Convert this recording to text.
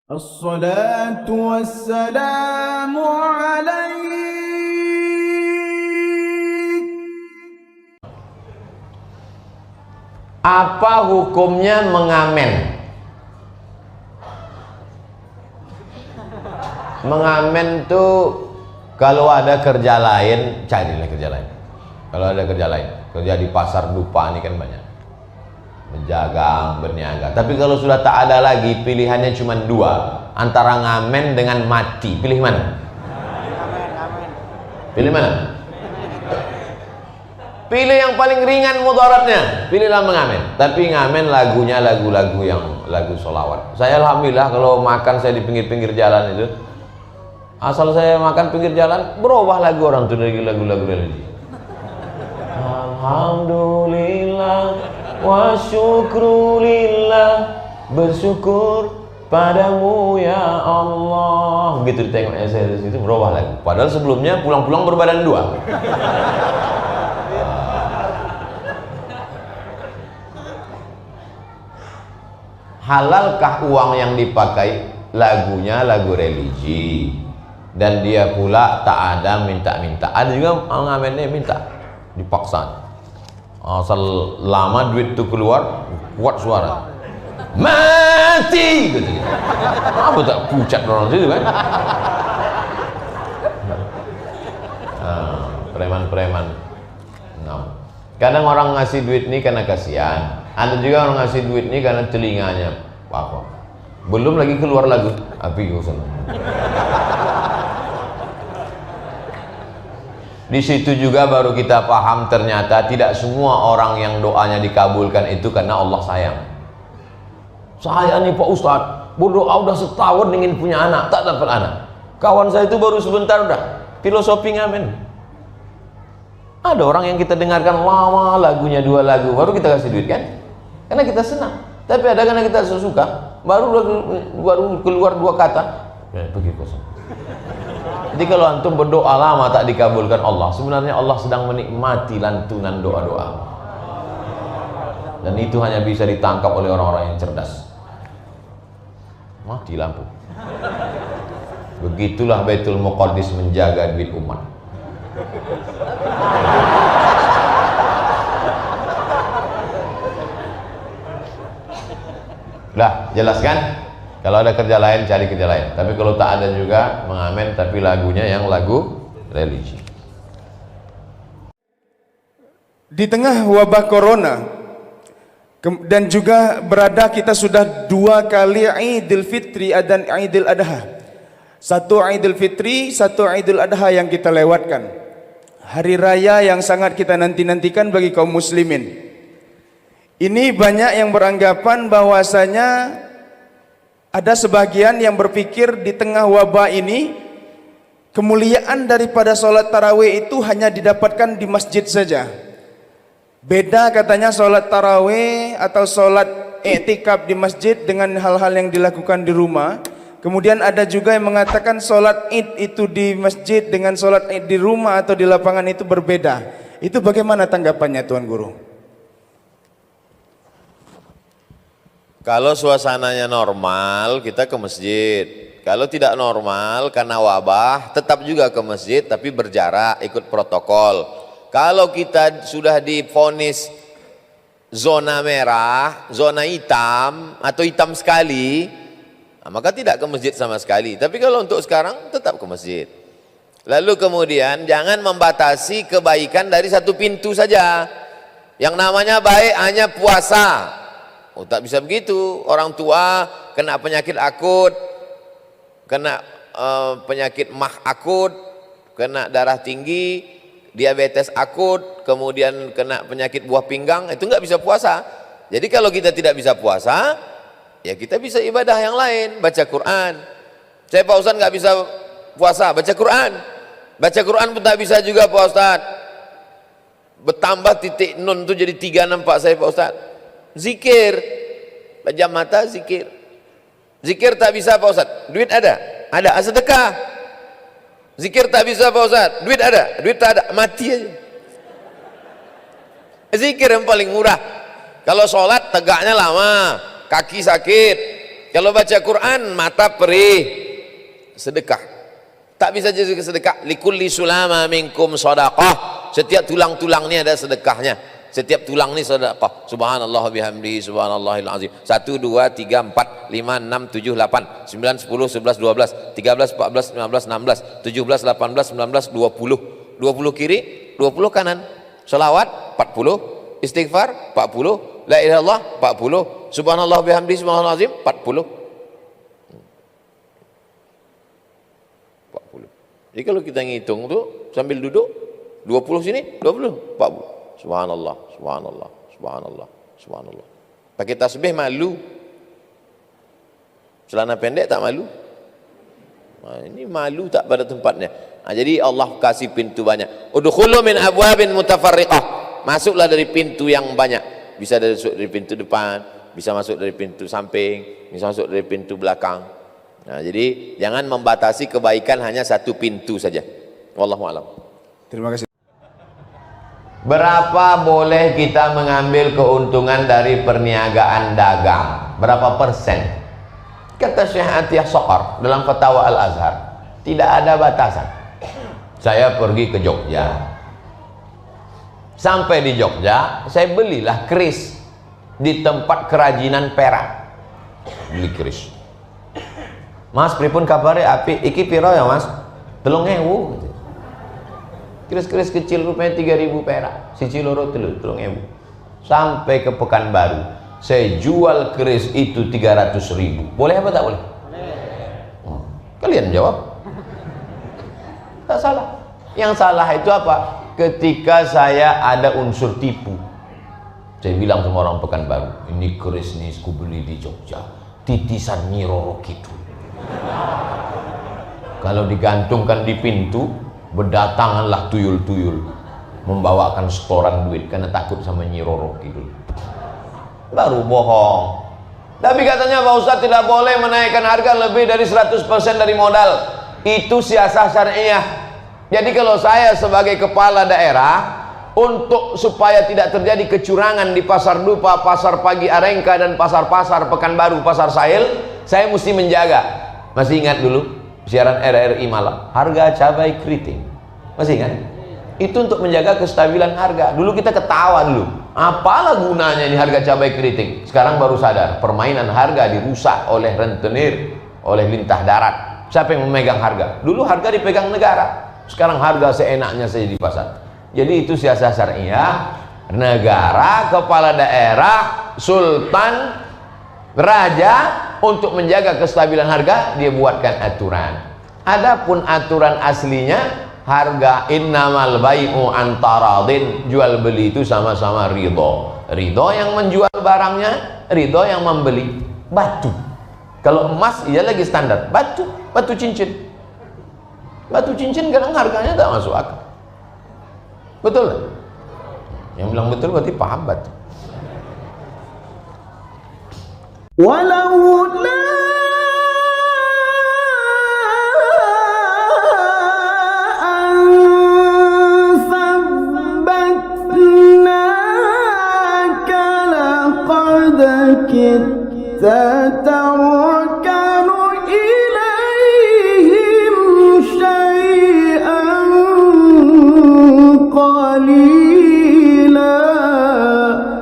الصلاة والسلام عليك. Apa hukumnya mengamen? Mengamen tuh kalau ada kerja lain, carilah kerja lain. Kalau ada kerja lain, kerja di pasar dupa ini kan banyak, menjaga, berniaga. Tapi kalau sudah tak ada lagi, pilihannya cuma dua, antara ngamen dengan mati. Pilih mana? Pilih mana? Pilih yang paling ringan mudaratnya. Pilihlah mengamen. Tapi ngamen lagunya lagu-lagu yang lagu sholawat. Saya alhamdulillah kalau makan saya di pinggir-pinggir jalan itu, asal saya makan pinggir jalan, berubah lagu orang tuh dari lagu-lagu religi. Alhamdulillah wa syukrulillah, bersyukur padamu ya Allah. Begitu ditengok saya di situ berubah lagu. Padahal sebelumnya pulang-pulang berbadan dua. Halalkah uang yang dipakai? Lagunya lagu religi, dan dia pula tak ada minta-minta. Ada juga ngamennya minta, dipaksa. Asal lama duit itu keluar, kuat suara mati gitu. Apa tak pucat orang situ kan? Preman-preman. Kadang orang ngasih duit ini karena kasihan. Ada juga orang ngasih duit ini karena telinganya apa? Belum lagi keluar lagu api gosan. Di situ juga baru kita paham ternyata tidak semua orang yang doanya dikabulkan itu karena Allah sayang. Saya nih Pak Ustadz berdoa udah setahun ingin punya anak, tak dapat anak. Kawan saya itu baru sebentar udah filosofi ngamen. Ada orang yang kita dengarkan lama lagunya 2 lagu baru kita kasih duit kan? Karena kita senang. Tapi ada karena kita suka baru keluar 2 kata pergi kosong. Jadi kalau antum berdoa lama tak dikabulkan Allah, sebenarnya Allah sedang menikmati lantunan doa-doa. Dan itu hanya bisa ditangkap oleh orang-orang yang cerdas. Mati lampu. Begitulah Baitul Muqaddis menjaga duit umat. Dah, jelaskan? Kalau ada kerja lain, cari kerja lain. Tapi kalau tak ada juga, mengamen tapi lagunya yang lagu religi. Di tengah wabah corona dan juga berada kita sudah 2 kali Idul Fitri dan Idul Adha. 1 Idul Fitri, 1 Idul Adha yang kita lewatkan. Hari raya yang sangat kita nanti-nantikan bagi kaum muslimin. Ini banyak yang beranggapan bahwasanya ada sebagian yang berpikir di tengah wabah ini kemuliaan daripada sholat tarawih itu hanya didapatkan di masjid saja. Beda katanya sholat tarawih atau sholat i'tikaf di masjid dengan hal-hal yang dilakukan di rumah. Kemudian ada juga yang mengatakan sholat id itu di masjid dengan sholat id di rumah atau di lapangan itu berbeda. Itu bagaimana tanggapannya Tuan Guru? Kalau suasananya normal, kita ke masjid. Kalau tidak normal, karena wabah, tetap juga ke masjid, tapi berjarak, ikut protokol. Kalau kita sudah divonis zona merah, zona hitam, atau hitam sekali, maka tidak ke masjid sama sekali. Tapi kalau untuk sekarang, tetap ke masjid. Lalu kemudian, jangan membatasi kebaikan dari satu pintu saja. Yang namanya baik hanya puasa. Oh, tak bisa begitu. Orang tua kena penyakit akut, kena penyakit mah akut, kena darah tinggi, diabetes akut, kemudian kena penyakit buah pinggang, itu nggak bisa puasa. Jadi kalau kita tidak bisa puasa, ya kita bisa ibadah yang lain, baca Quran. Saya Pak Ustadz nggak bisa puasa, baca Quran. Baca Quran pun tak bisa juga Pak Ustadz. Bertambah titik nun itu jadi 3 nampak saya Pak Ustadz. Zikir, pejam mata zikir. Zikir tak bisa Pak Ustaz, duit ada? Ada. Sedekah. Zikir tak bisa Pak Ustaz, duit ada? Duit tak ada, mati aja. Zikir yang paling murah. Kalau sholat tegaknya lama, kaki sakit, Kalau baca Quran mata perih, sedekah. Tak bisa jadi sedekah. Likulli sulama minkum shadaqah. Setiap tulang-tulang ni ada sedekahnya. Setiap tulang ni sedekah. Subhanallah bihamdihi subhanallahil azim. 1 2 3 4 5 6 7 8 9 10 11 12 13 14 15 16 17 18 19 20. 20 kiri, 20 kanan. Selawat 40, istighfar 40, la ilaha illallah 40, subhanallah bihamdihi subhanallahil azim 40. 40. Jadi kalau kita ngitung tu sambil duduk 20 sini, 20, 40. Subhanallah, subhanallah, subhanallah, subhanallah. Pakai tasbih malu. Celana pendek tak malu. Nah, ini malu tak pada tempatnya. Nah, jadi Allah kasih pintu banyak. Udkhulu min abwabin mutafarriqah. Masuklah dari pintu yang banyak. Bisa dari pintu depan, bisa masuk dari pintu samping, bisa masuk dari pintu belakang. Nah, jadi jangan membatasi kebaikan hanya satu pintu saja. Wallahu a'lam. Terima kasih. Berapa boleh kita mengambil keuntungan dari perniagaan dagang? Berapa persen? Kata Syekh Atiyah Soqar dalam Fatwa Al-Azhar, tidak ada batasan. Saya pergi ke Jogja, sampai di Jogja saya belilah keris di tempat kerajinan perak. Beli keris. Mas pripun kabare api? Iki piro ya mas? 3.000. Keris-keris kecil rupanya 3.000 perak. Siji loro telu 3.000. Sampai ke Pekanbaru, saya jual keris itu 300.000. Boleh apa tak boleh? Boleh. Kalian jawab. Tak salah. Yang salah itu apa? Ketika saya ada unsur tipu. Saya bilang sama orang Pekanbaru, ini keris nih aku beli di Jogja, titisan Nyi Roro Kidul. Kalau digantungkan di pintu, berdatanganlah tuyul-tuyul membawakan setoran duit karena takut sama Nyi Roro Kidul. Baru bohong. Tapi katanya Pak Ustadz tidak boleh menaikkan harga lebih dari 100% dari modal. Itu siasah syariah. Jadi kalau saya sebagai kepala daerah, untuk supaya tidak terjadi kecurangan di Pasar Dupa, Pasar Pagi Arengka, dan pasar-pasar Pekanbaru, Pasar Sahil, saya mesti menjaga. Masih ingat dulu siaran RRI malam, harga cabai keriting? Masih ingat? Itu untuk menjaga kestabilan harga. Dulu kita ketawa dulu, apalah gunanya ini harga cabai keriting. Sekarang baru sadar, permainan harga dirusak oleh rentenir, oleh lintah darat. Siapa yang memegang harga? Dulu harga dipegang negara, sekarang harga seenaknya saja di pasar. Jadi itu siasat syariah. Negara, kepala daerah, sultan, raja, untuk menjaga kestabilan harga, dia buatkan aturan. Adapun aturan aslinya, harga innamal bai'u antaradin, jual beli itu sama-sama ridho. Ridho yang menjual barangnya, ridho yang membeli. Batu, kalau emas ia lagi standar, batu cincin. Batu cincin kadang harganya tak masuk akal. Betul? Yang bilang betul berarti paham batu. ولولا أن ثبتناك لقد كدت ترى